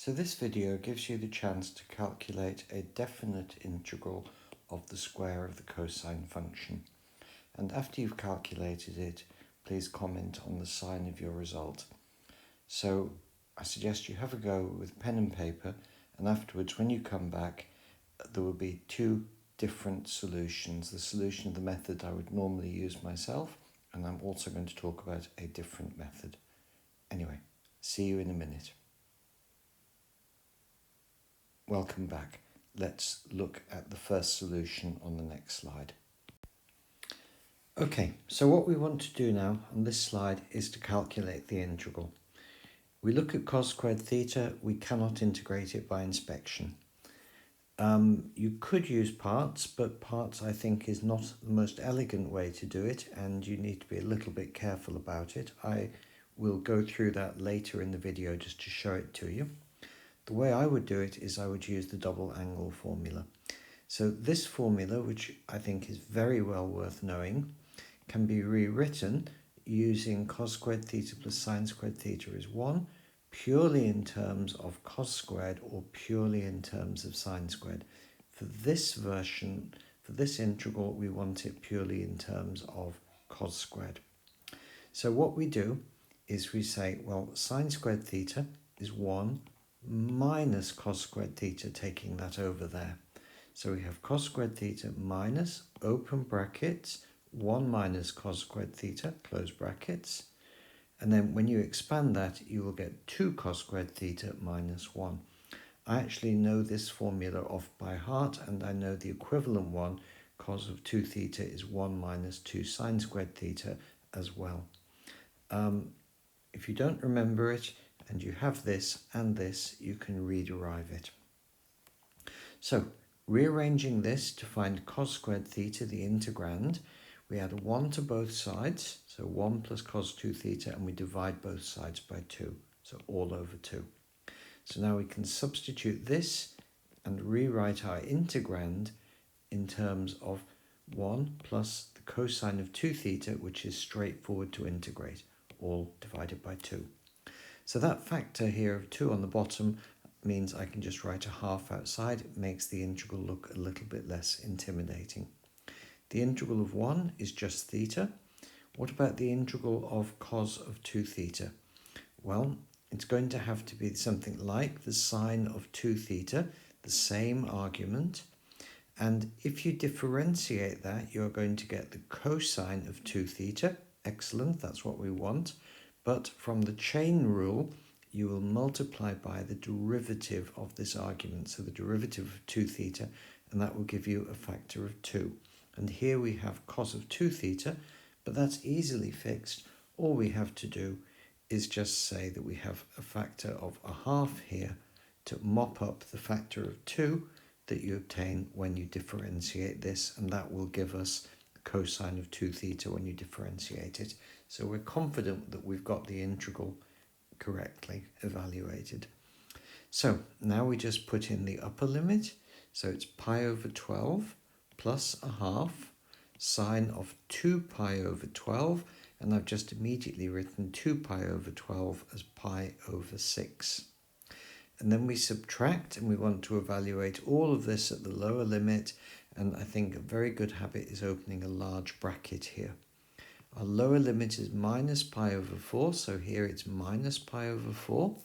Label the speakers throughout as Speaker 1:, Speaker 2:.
Speaker 1: So this video gives you the chance to calculate a definite integral of the square of the cosine function. And after you've calculated it, please comment on the sign of your result. So I suggest you have a go with pen and paper, and afterwards when you come back there will be two different solutions. The solution of the method I would normally use myself, and I'm also going to talk about a different method. Anyway, see you in a minute. Welcome back. Let's look at the first solution on the next slide. Okay, so what we want to do now on this slide is to calculate the integral. We look at cos squared theta, we cannot integrate it by inspection. You could use parts, but parts I think is not the most elegant way to do it, and you need to be a little bit careful about it. I will go through that later in the video just to show it to you. The way I would do it is I would use the double angle formula. So this formula, which I think is very well worth knowing, can be rewritten using cos squared theta plus sine squared theta is 1, purely in terms of cos squared or purely in terms of sine squared. For this version, for this integral, we want it purely in terms of cos squared. So what we do is we say, well, sine squared theta is 1 minus cos squared theta, taking that over there. So we have cos squared theta minus, open brackets, 1 minus cos squared theta, close brackets. And then when you expand that, you will get 2 cos squared theta minus 1. I actually know this formula off by heart, and I know the equivalent one, cos of 2 theta is 1 minus 2 sine squared theta as well. If you don't remember it, and you have this and this, you can rederive it. So, rearranging this to find cos squared theta, the integrand, we add 1 to both sides, so 1 plus cos 2 theta, and we divide both sides by 2, so all over 2. So now we can substitute this and rewrite our integrand in terms of 1 plus the cosine of 2 theta, which is straightforward to integrate, all divided by 2. So that factor here of 2 on the bottom means I can just write a half outside. It makes the integral look a little bit less intimidating. The integral of 1 is just theta. What about the integral of cos of 2 theta? Well, it's going to have to be something like the sine of 2 theta, the same argument. And if you differentiate that, you're going to get the cosine of 2 theta. Excellent, that's what we want. But from the chain rule, you will multiply by the derivative of this argument. So the derivative of 2 theta, and that will give you a factor of 2. And here we have cos of 2 theta, but that's easily fixed. All we have to do is just say that we have a factor of a half here to mop up the factor of 2 that you obtain when you differentiate this, and that will give us the cosine of 2 theta when you differentiate it. So we're confident that we've got the integral correctly evaluated. So now we just put in the upper limit. So it's pi over 12 plus a half sine of 2 pi over 12. And I've just immediately written 2 pi over 12 as pi over 6. And then we subtract, and we want to evaluate all of this at the lower limit. And I think a very good habit is opening a large bracket here. Our lower limit is minus pi over 4, so here it's minus pi over 4,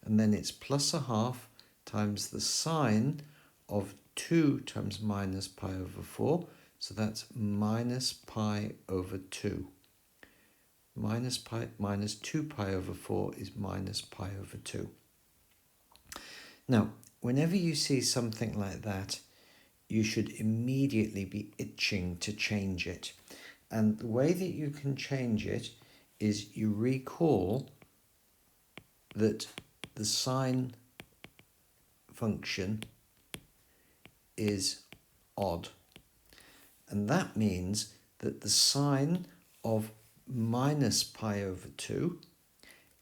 Speaker 1: and then it's plus a half times the sine of 2 times minus pi over 4, so that's minus pi over 2. Minus 2 pi over 4 is minus pi over 2. Now, whenever you see something like that, you should immediately be itching to change it. And the way that you can change it is you recall that the sine function is odd. And that means that the sine of minus pi over 2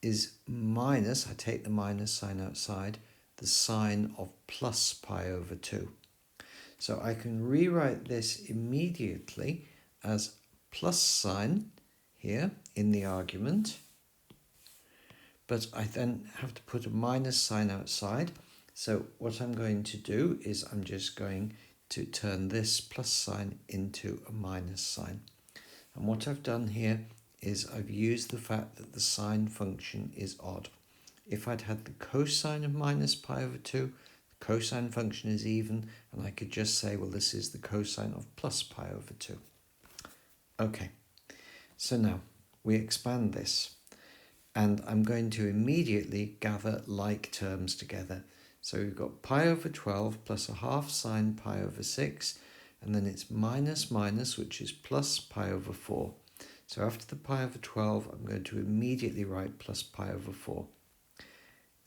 Speaker 1: is minus, I take the minus sign outside, the sine of plus pi over 2. So I can rewrite this immediately as plus sine here in the argument, but I then have to put a minus sign outside. So what I'm going to do is I'm just going to turn this plus sign into a minus sign. And what I've done here is I've used the fact that the sine function is odd. If I'd had the cosine of minus pi over 2, the cosine function is even, and I could just say, well, this is the cosine of plus pi over 2. Okay, so now we expand this, and I'm going to immediately gather like terms together. So we've got pi over 12 plus a half sine pi over 6, and then it's minus minus, which is plus pi over 4. So after the pi over 12, I'm going to immediately write plus pi over 4.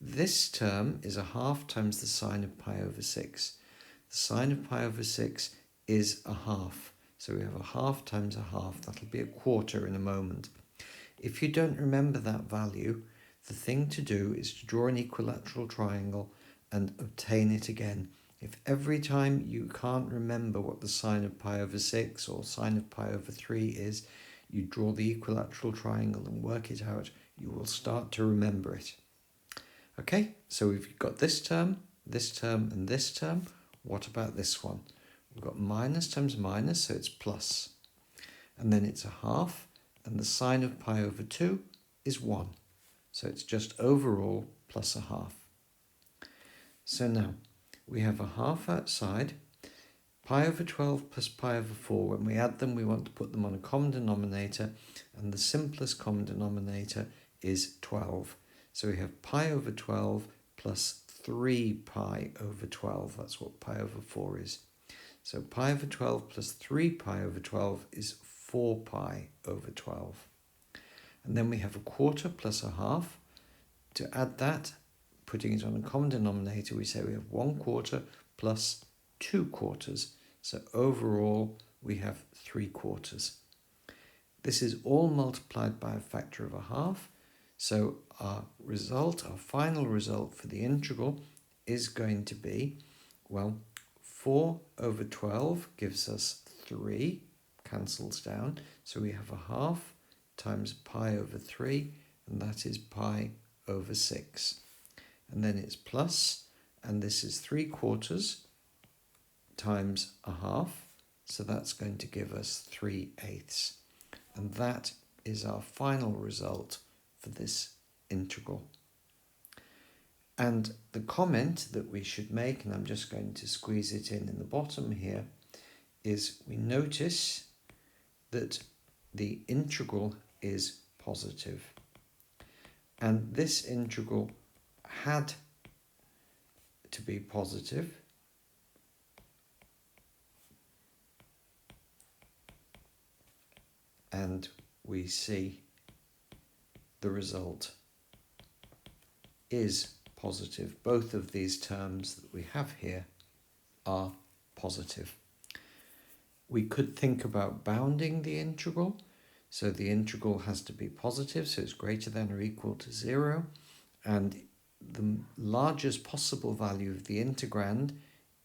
Speaker 1: This term is a half times the sine of pi over 6. The sine of pi over 6 is a half. So we have a half times a half. That'll be a quarter in a moment. If you don't remember that value, the thing to do is to draw an equilateral triangle and obtain it again. If every time you can't remember what the sine of pi over 6 or sine of pi over 3 is, you draw the equilateral triangle and work it out, you will start to remember it. Okay, so we've got this term, and this term. What about this one? We've got minus times minus, so it's plus. And then it's a half, and the sine of pi over 2 is 1. So it's just overall plus a half. So now we have a half outside. Pi over 12 plus pi over 4, when we add them, we want to put them on a common denominator, and the simplest common denominator is 12. So we have pi over 12 plus 3 pi over 12. That's what pi over 4 is. So pi over 12 plus 3 pi over 12 is 4 pi over 12. And then we have a quarter plus a half. To add that, putting it on a common denominator, we say we have 1 quarter plus 2 quarters. So overall, we have 3 quarters. This is all multiplied by a factor of a half. So our final result for the integral is going to be, well, 4 over 12 gives us 3, cancels down. So we have a half times pi over 3, and that is pi over 6. And then it's plus, and this is 3 quarters times a half. So that's going to give us 3/8. And that is our final result for this integral. And the comment that we should make, and I'm just going to squeeze it in the bottom here, is we notice that the integral is positive. And this integral had to be positive and we see the result is positive. Both of these terms that we have here are positive. We could think about bounding the integral. So the integral has to be positive, so it's greater than or equal to 0. And the largest possible value of the integrand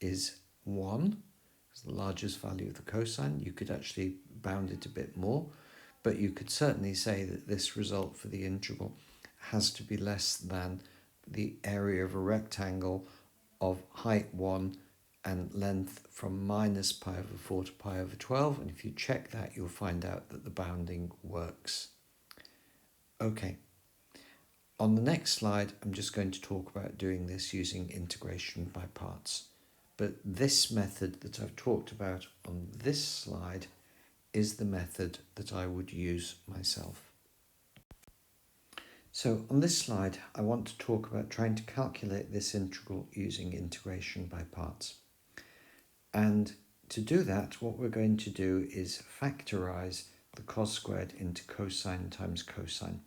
Speaker 1: is 1. It's the largest value of the cosine. You could actually bound it a bit more, but you could certainly say that this result for the integral has to be less than the area of a rectangle of height 1 and length from minus pi over 4 to pi over 12. And if you check that, you'll find out that the bounding works. Okay. On the next slide, I'm just going to talk about doing this using integration by parts. But this method that I've talked about on this slide is the method that I would use myself. So on this slide, I want to talk about trying to calculate this integral using integration by parts. And to do that, what we're going to do is factorize the cos squared into cosine times cosine.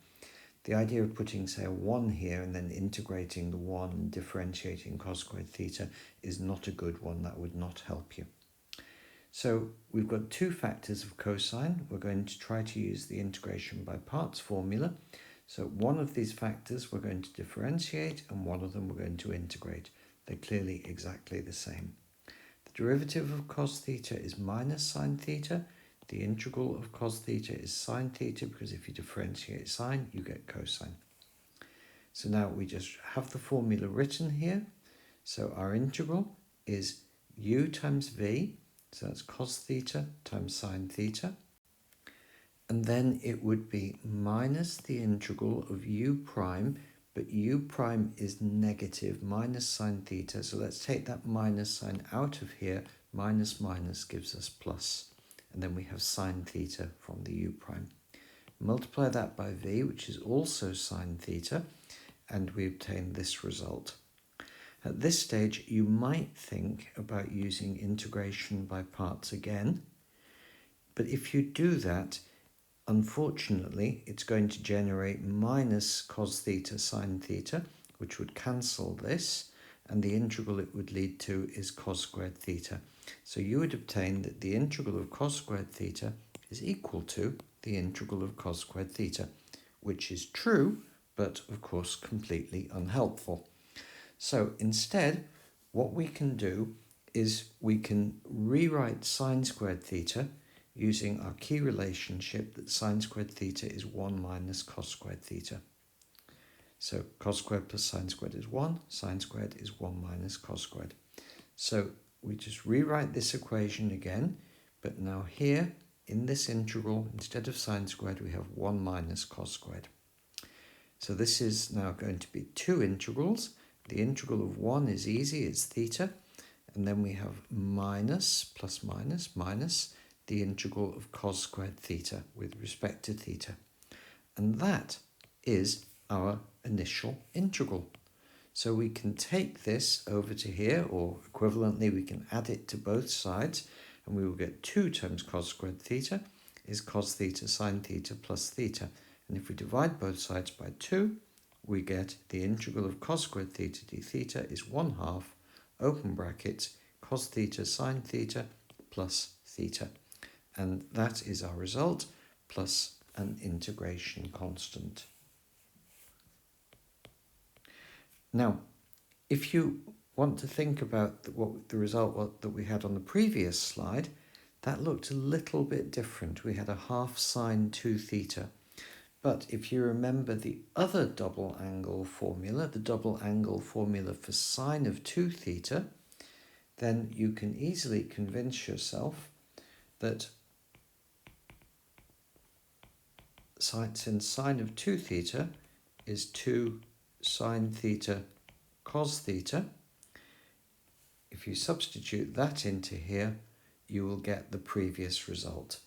Speaker 1: The idea of putting, say, a 1 here and then integrating the 1 and differentiating cos squared theta is not a good one. That would not help you. So we've got 2 factors of cosine. We're going to try to use the integration by parts formula. So one of these factors we're going to differentiate and one of them we're going to integrate. They're clearly exactly the same. The derivative of cos theta is minus sine theta. The integral of cos theta is sine theta, because if you differentiate sine, you get cosine. So now we just have the formula written here. So our integral is u times v, so that's cos theta times sine theta. And then it would be minus the integral of u prime, but u prime is negative, minus sine theta. So let's take that minus sign out of here. Minus minus gives us plus. And then we have sine theta from the u prime. Multiply that by v, which is also sine theta, and we obtain this result. At this stage, you might think about using integration by parts again, but if you do that, unfortunately, it's going to generate minus cos theta sine theta, which would cancel this, and the integral it would lead to is cos squared theta. So you would obtain that the integral of cos squared theta is equal to the integral of cos squared theta, which is true, but of course completely unhelpful. So instead, what we can do is we can rewrite sine squared theta using our key relationship that sine squared theta is 1 minus cos squared theta. So cos squared plus sine squared is 1, sine squared is 1 minus cos squared. So we just rewrite this equation again, but now here in this integral, instead of sine squared, we have 1 minus cos squared. So this is now going to be two integrals. The integral of 1 is easy, it's theta, and then we have minus, plus minus, minus the integral of cos squared theta with respect to theta. And that is our initial integral. So we can take this over to here, or equivalently we can add it to both sides, and we will get 2 times cos squared theta is cos theta sine theta plus theta. And if we divide both sides by 2, we get the integral of cos squared theta d theta is 1/2, open brackets, cos theta sine theta plus theta. And that is our result, plus an integration constant. Now, if you want to think about what the result was that we had on the previous slide, that looked a little bit different. We had a 1/2 sine 2 theta. But if you remember the other double angle formula, the double angle formula for sine of 2 theta, then you can easily convince yourself that since sine of 2 theta is 2 sine theta cos theta, if you substitute that into here, you will get the previous result.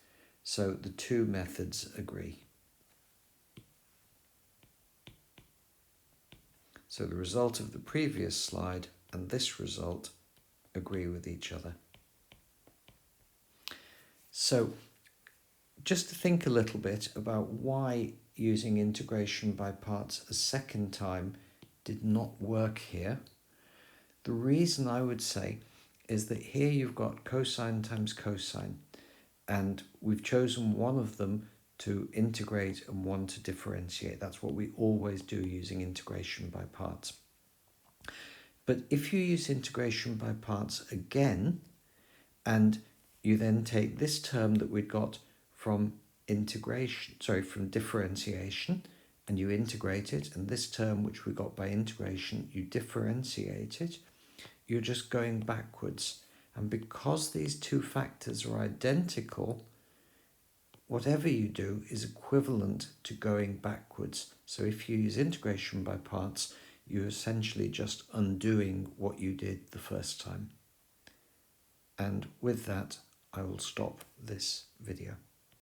Speaker 1: So the two methods agree. So the result of the previous slide and this result agree with each other. So just to think a little bit about why using integration by parts a second time did not work here, the reason I would say is that here you've got cosine times cosine, and we've chosen one of them to integrate and one to differentiate. That's what we always do using integration by parts. But if you use integration by parts again, and you then take this term that we'd got from differentiation, and you integrate it, and this term which we got by integration, you differentiate it, you're just going backwards. And because these two factors are identical, whatever you do is equivalent to going backwards. So if you use integration by parts, you're essentially just undoing what you did the first time. And with that, I will stop this video.